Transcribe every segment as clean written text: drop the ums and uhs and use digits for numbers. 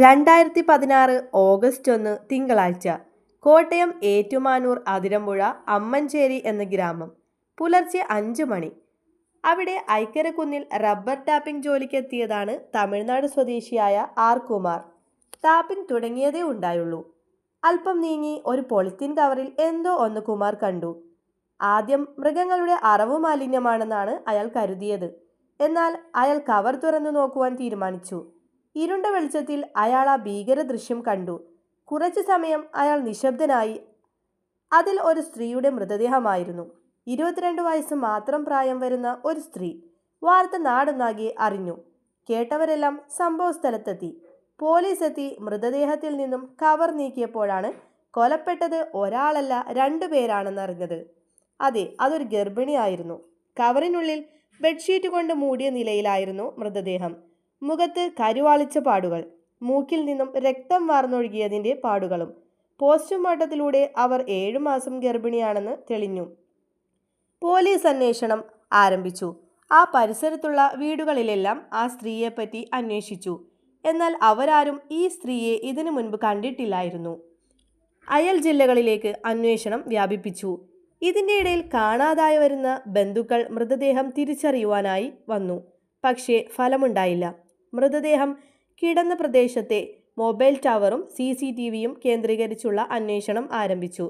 2016 August 1 തിങ്കളാഴ്ച. കോട്ടയം ഏറ്റുമാനൂർ അതിരമ്പുഴ അമ്മഞ്ചേരി എന്ന ഗ്രാമം. പുലർച്ചെ 5 മണി. അവിടെ ഐക്കരക്കുന്നിൽ റബ്ബർ ടാപ്പിംഗ് ജോലിക്കെത്തിയതാണ് തമിഴ്നാട് സ്വദേശിയായ ആർ കുമാർ. ടാപ്പിംഗ് തുടങ്ങിയതേ ഉണ്ടായുള്ളൂ. അല്പം നീങ്ങി ഒരു പോളിത്തീൻ കവറിൽ എന്തോ ഒന്ന് കുമാർ കണ്ടു. ആദ്യം മൃഗങ്ങളുടെ അറവു മാലിന്യമാണെന്നാണ് അയാൾ കരുതിയത്. എന്നാൽ അയാൾ കവർ തുറന്നു നോക്കുവാൻ തീരുമാനിച്ചു. ഇരുണ്ട വെളിച്ചത്തിൽ അയാൾ ആ ഭീകര ദൃശ്യം കണ്ടു. കുറച്ചു സമയം അയാൾ നിശബ്ദനായി. അതിൽ ഒരു സ്ത്രീയുടെ മൃതദേഹമായിരുന്നു. 22 വയസ്സ് മാത്രം പ്രായം വരുന്ന ഒരു സ്ത്രീ. വാർത്ത നാടൊന്നാകെ അറിഞ്ഞു. കേട്ടവരെല്ലാം സംഭവ സ്ഥലത്തെത്തി. പോലീസ് എത്തി മൃതദേഹത്തിൽ നിന്നും കവർ നീക്കിയപ്പോഴാണ് കൊലപ്പെട്ടത് ഒരാളല്ല 2 പേരാണെന്നറിഞ്ഞത്. അതെ, അതൊരു ഗർഭിണിയായിരുന്നു. കവറിനുള്ളിൽ ബെഡ്ഷീറ്റ് കൊണ്ട് മൂടിയ നിലയിലായിരുന്നു മൃതദേഹം. മുഖത്ത് കരുവാളിച്ച പാടുകൾ, മൂക്കിൽ നിന്നും രക്തം വാർന്നൊഴുകിയതിൻ്റെ പാടുകളും. പോസ്റ്റ്മോർട്ടത്തിലൂടെ അവർ 7 മാസം ഗർഭിണിയാണെന്ന് തെളിഞ്ഞു. പോലീസ് അന്വേഷണം ആരംഭിച്ചു. ആ പരിസരത്തുള്ള വീടുകളിലെല്ലാം ആ സ്ത്രീയെപ്പറ്റി അന്വേഷിച്ചു. എന്നാൽ അവരാരും ഈ സ്ത്രീയെ ഇതിനു മുൻപ് കണ്ടിട്ടില്ലായിരുന്നു. അയൽ ജില്ലകളിലേക്ക് അന്വേഷണം വ്യാപിപ്പിച്ചു. ഇതിൻ്റെ ഇടയിൽ കാണാതായി വരുന്ന ബന്ധുക്കൾ മൃതദേഹം തിരിച്ചറിയുവാനായി വന്നു. പക്ഷേ ഫലമുണ്ടായില്ല. മൃതദേഹം കിടന്ന പ്രദേശത്തെ മൊബൈൽ ടവറും CCTVയും കേന്ദ്രീകരിച്ചുള്ള അന്വേഷണം ആരംഭിച്ചു.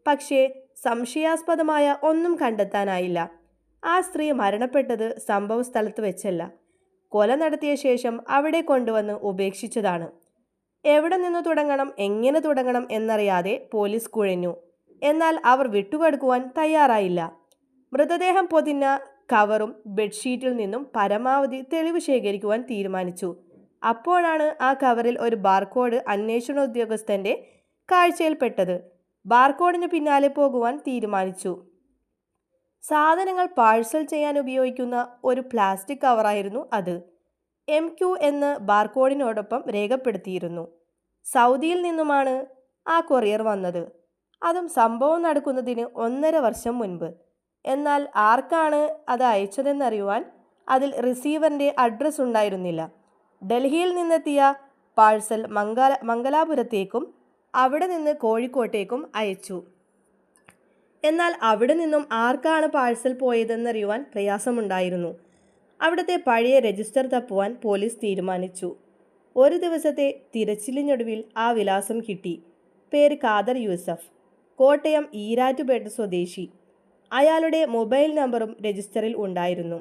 പക്ഷേ സംശയാസ്പദമായ ഒന്നും കണ്ടെത്താനായില്ല. ആ സ്ത്രീ മരണപ്പെട്ടത് സംഭവ സ്ഥലത്ത് വെച്ചല്ല. കൊല നടത്തിയ ശേഷം അവിടെ കൊണ്ടുവന്ന് ഉപേക്ഷിച്ചതാണ്. എവിടെ നിന്ന് തുടങ്ങണം, എങ്ങനെ തുടങ്ങണം എന്നറിയാതെ പോലീസ് കുഴഞ്ഞു. എന്നാൽ അവർ വിട്ടുകൊടുക്കുവാൻ തയ്യാറായില്ല. മൃതദേഹം പൊതിഞ്ഞ കവറും ബെഡ്ഷീറ്റിൽ നിന്നും പരമാവധി തെളിവ് ശേഖരിക്കുവാൻ തീരുമാനിച്ചു. അപ്പോഴാണ് ആ കവറിൽ ഒരു ബാർകോഡ് അന്വേഷണ ഉദ്യോഗസ്ഥൻ്റെ കാഴ്ചയിൽപ്പെട്ടത്. ബാർകോഡിന് പിന്നാലെ പോകുവാൻ തീരുമാനിച്ചു. സാധനങ്ങൾ പാഴ്സൽ ചെയ്യാൻ ഉപയോഗിക്കുന്ന ഒരു പ്ലാസ്റ്റിക് കവറായിരുന്നു അത്. MQ എന്ന് ബാർകോഡിനോടൊപ്പം രേഖപ്പെടുത്തിയിരുന്നു. സൗദിയിൽ നിന്നുമാണ് ആ കൊറിയർ വന്നത്. അതും സംഭവം നടക്കുന്നതിന് 1.5 വർഷം മുൻപ്. എന്നാൽ ആർക്കാണ് അത് അയച്ചതെന്നറിയുവാൻ അതിൽ റിസീവറിൻ്റെ അഡ്രസ്സ് ഉണ്ടായിരുന്നില്ല. ഡൽഹിയിൽ നിന്നെത്തിയ പാഴ്സൽ മംഗലാപുരത്തേക്കും അവിടെ നിന്ന് കോഴിക്കോട്ടേക്കും അയച്ചു. എന്നാൽ അവിടെ നിന്നും ആർക്കാണ് പാഴ്സൽ പോയതെന്നറിയുവാൻ പ്രയാസമുണ്ടായിരുന്നു. അവിടുത്തെ പഴയ രജിസ്റ്റർ തപ്പുവാൻ പോലീസ് തീരുമാനിച്ചു. ഒരു ദിവസത്തെ തിരച്ചിലിനൊടുവിൽ ആ വിലാസം കിട്ടി. പേര് ഖാദർ യൂസഫ്, കോട്ടയം ഈരാറ്റുപേട്ട സ്വദേശി. അയാളുടെ മൊബൈൽ നമ്പറും രജിസ്റ്ററിൽ ഉണ്ടായിരുന്നു.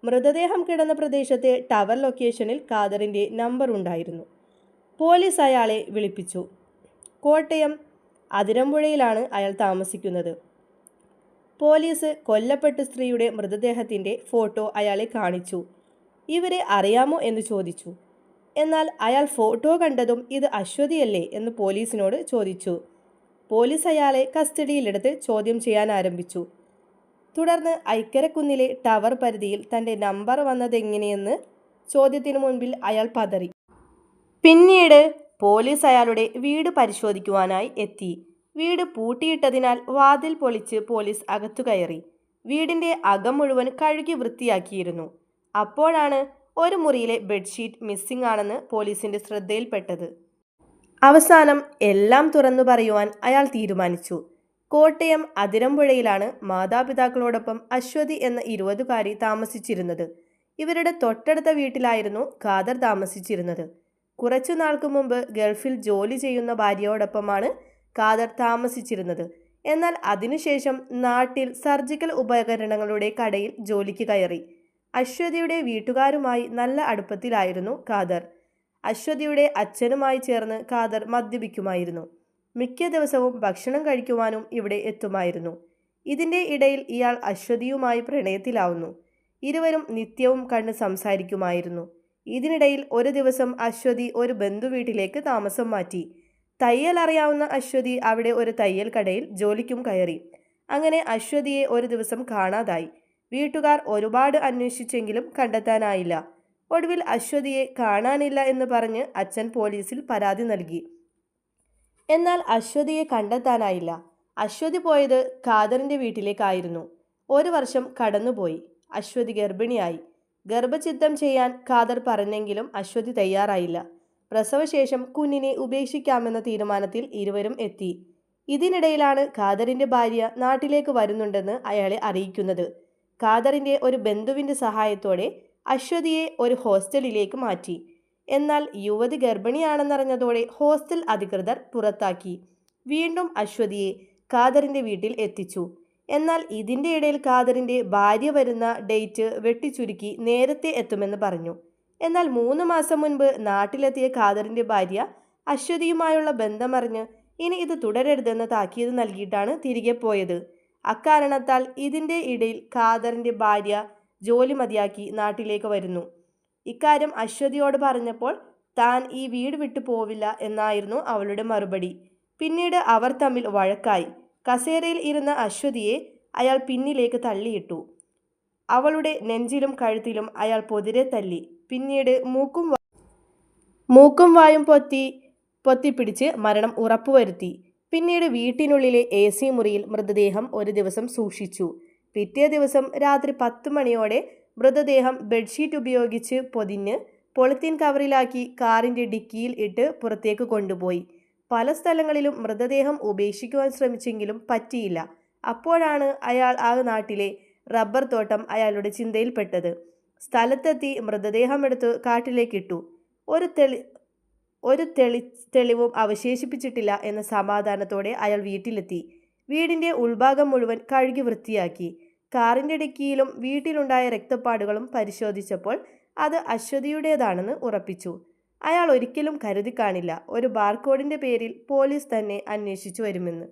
മൃതദേഹം കിടന്ന പ്രദേശത്തെ ടവർ ലൊക്കേഷനിൽ ഖാദറിൻ്റെ നമ്പർ ഉണ്ടായിരുന്നു. പോലീസ് അയാളെ വിളിപ്പിച്ചു. കോട്ടയം അതിരമ്പുഴയിലാണ് അയാൾ താമസിക്കുന്നത്. പോലീസ് കൊല്ലപ്പെട്ട സ്ത്രീയുടെ മൃതദേഹത്തിൻ്റെ ഫോട്ടോ അയാളെ കാണിച്ചു. ഇവരെ അറിയാമോ എന്ന് ചോദിച്ചു. എന്നാൽ അയാൾ ഫോട്ടോ കണ്ടതും ഇത് അശ്വതിയല്ലേ എന്ന് പോലീസിനോട് ചോദിച്ചു. പോലീസ് അയാളെ കസ്റ്റഡിയിലെടുത്ത് ചോദ്യം ചെയ്യാൻ ആരംഭിച്ചു. തുടർന്ന് ഐക്കരക്കുന്നിലെ ടവർ പരിധിയിൽ തൻ്റെ നമ്പർ വന്നതെങ്ങനെയെന്ന് ചോദ്യത്തിനു മുൻപിൽ അയാൾ പതറി. പിന്നീട് പോലീസ് അയാളുടെ വീട് പരിശോധിക്കുവാനായി എത്തി. വീട് പൂട്ടിയിട്ടതിനാൽ വാതിൽ പൊളിച്ച് പോലീസ് അകത്തു കയറി. വീടിൻ്റെ അകം മുഴുവൻ കഴുകി വൃത്തിയാക്കിയിരുന്നു. അപ്പോഴാണ് ഒരു മുറിയിലെ ബെഡ്ഷീറ്റ് മിസ്സിംഗ് ആണെന്ന് പോലീസിൻ്റെ ശ്രദ്ധയിൽപ്പെട്ടത്. അവസാനം എല്ലാം തുറന്നു പറയുവാൻ അയാൾ തീരുമാനിച്ചു. കോട്ടയം അതിരമ്പുഴയിലാണ് മാതാപിതാക്കളോടൊപ്പം അശ്വതി എന്ന 20കാരി താമസിച്ചിരുന്നത്. ഇവരുടെ തൊട്ടടുത്ത വീട്ടിലായിരുന്നു ഖാദർ താമസിച്ചിരുന്നത്. കുറച്ചു നാൾക്ക് മുമ്പ് ഗൾഫിൽ ജോലി ചെയ്യുന്ന ഭാര്യയോടൊപ്പമാണ് ഖാദർ താമസിച്ചിരുന്നത്. എന്നാൽ അതിനുശേഷം നാട്ടിൽ സർജിക്കൽ ഉപകരണങ്ങളുടെ കടയിൽ ജോലിക്ക് കയറി. അശ്വതിയുടെ വീട്ടുകാരുമായി നല്ല അടുപ്പത്തിലായിരുന്നു ഖാദർ. അശ്വതിയുടെ അച്ഛനുമായി ചേർന്ന് ഖാദർ മദ്യപിക്കുമായിരുന്നു. മിക്ക ദിവസവും ഭക്ഷണം കഴിക്കുവാനും ഇവിടെ എത്തുമായിരുന്നു. ഇതിൻ്റെ ഇടയിൽ ഇയാൾ അശ്വതിയുമായി പ്രണയത്തിലാവുന്നു. ഇരുവരും നിത്യവും കണ്ട് സംസാരിക്കുമായിരുന്നു. ഇതിനിടയിൽ ഒരു ദിവസം അശ്വതി ഒരു ബന്ധുവീട്ടിലേക്ക് താമസം മാറ്റി. തയ്യൽ അറിയാവുന്ന അശ്വതി അവിടെ ഒരു തയ്യൽ കടയിൽ ജോലിക്കും കയറി. അങ്ങനെ അശ്വതിയെ ഒരു ദിവസം കാണാതായി. വീട്ടുകാർ ഒരുപാട് അന്വേഷിച്ചെങ്കിലും കണ്ടെത്താനായില്ല. ഒടുവിൽ അശ്വതിയെ കാണാനില്ല എന്ന് പറഞ്ഞ് അച്ഛൻ പോലീസിൽ പരാതി നൽകി. എന്നാൽ അശ്വതിയെ കണ്ടെത്താനായില്ല. അശ്വതി പോയത് ഖാദറിൻ്റെ വീട്ടിലേക്കായിരുന്നു. 1 വർഷം കടന്നുപോയി. അശ്വതി ഗർഭിണിയായി. ഗർഭഛിദ്രം ചെയ്യാൻ ഖാദർ പറഞ്ഞെങ്കിലും അശ്വതി തയ്യാറായില്ല. പ്രസവശേഷം കുഞ്ഞിനെ ഉപേക്ഷിക്കാമെന്ന തീരുമാനത്തിൽ ഇരുവരും എത്തി. ഇതിനിടയിലാണ് ഖാദറിന്റെ ഭാര്യ നാട്ടിലേക്ക് വരുന്നുണ്ടെന്ന് അയാളെ അറിയിക്കുന്നത്. ഖാദറിന്റെ ഒരു ബന്ധുവിന്റെ സഹായത്തോടെ അശ്വതിയെ ഒരു ഹോസ്റ്റലിലേക്ക് മാറ്റി. എന്നാൽ യുവതി ഗർഭിണിയാണെന്നറിഞ്ഞതോടെ ഹോസ്റ്റൽ അധികൃതർ പുറത്താക്കി. വീണ്ടും അശ്വതിയെ ഖാദറിന്റെ വീട്ടിൽ എത്തിച്ചു. എന്നാൽ ഇതിന്റെ ഇടയിൽ ഖാദറിന്റെ ഭാര്യ വരുന്ന ഡേറ്റ് വെട്ടിച്ചുരുക്കി നേരത്തെ എത്തുമെന്ന് പറഞ്ഞു. എന്നാൽ 3 മാസം മുൻപ് നാട്ടിലെത്തിയ ഖാദറിന്റെ ഭാര്യ അശ്വതിയുമായുള്ള ബന്ധമറിഞ്ഞ് ഇനി ഇത് തുടരരുതെന്ന് താക്കീത് നൽകിയിട്ടാണ് തിരികെ പോയത്. അക്കാരണത്താൽ ഇതിന്റെ ഇടയിൽ ഖാദറിന്റെ ഭാര്യ ജോലി മതിയാക്കി നാട്ടിലേക്ക് വരുന്നു. ഇക്കാര്യം അശ്വതിയോട് പറഞ്ഞപ്പോൾ താൻ ഈ വീട് വിട്ടു പോവില്ല എന്നായിരുന്നു അവളുടെ മറുപടി. പിന്നീട് അവർ തമ്മിൽ വഴക്കായി. കസേരയിൽ ഇരുന്ന അശ്വതിയെ അയാൾ പിന്നിലേക്ക് തള്ളിയിട്ടു. അവളുടെ നെഞ്ചിലും കഴുത്തിലും അയാൾ പൊതിരെ തല്ലി. പിന്നീട് മൂക്കും വായും പൊത്തിപ്പിടിച്ച് മരണം ഉറപ്പുവരുത്തി. പിന്നീട് വീട്ടിനുള്ളിലെ AC മുറിയിൽ മൃതദേഹം ഒരു ദിവസം സൂക്ഷിച്ചു. പിറ്റേ ദിവസം രാത്രി 10 മണിയോടെ മൃതദേഹം ബെഡ്ഷീറ്റ് ഉപയോഗിച്ച് പൊതിഞ്ഞ് പോളിത്തീൻ കവറിലാക്കി കാറിന്റെ ഡിക്കിയിൽ ഇട്ട് പുറത്തേക്ക് കൊണ്ടുപോയി. പല സ്ഥലങ്ങളിലും മൃതദേഹം ഉപേക്ഷിക്കുവാൻ ശ്രമിച്ചെങ്കിലും പറ്റിയില്ല. അപ്പോഴാണ് അയാൾ ആ നാട്ടിലെ റബ്ബർ തോട്ടം അയാളുടെ ചിന്തയിൽപ്പെട്ടത്. സ്ഥലത്തെത്തി മൃതദേഹമെടുത്ത് കാട്ടിലേക്കിട്ടു. ഒരു തെളിവും അവശേഷിപ്പിച്ചിട്ടില്ല എന്ന സമാധാനത്തോടെ അയാൾ വീട്ടിലെത്തി. വീടിന്റെ ഉൾഭാഗം മുഴുവൻ കഴുകി വൃത്തിയാക്കി. കാറിന്റെ ഡിക്കിയിലും വീട്ടിലുണ്ടായ രക്തപ്പാടുകളും പരിശോധിച്ചപ്പോൾ അത് അശ്വതിയുടേതാണെന്ന് ഉറപ്പിച്ചു. അയാൾ ഒരിക്കലും കരുതി കാണില്ല ഒരു ബാർകോഡിന്റെ പേരിൽ പോലീസ് തന്നെ അന്വേഷിച്ചു വരുമെന്ന്.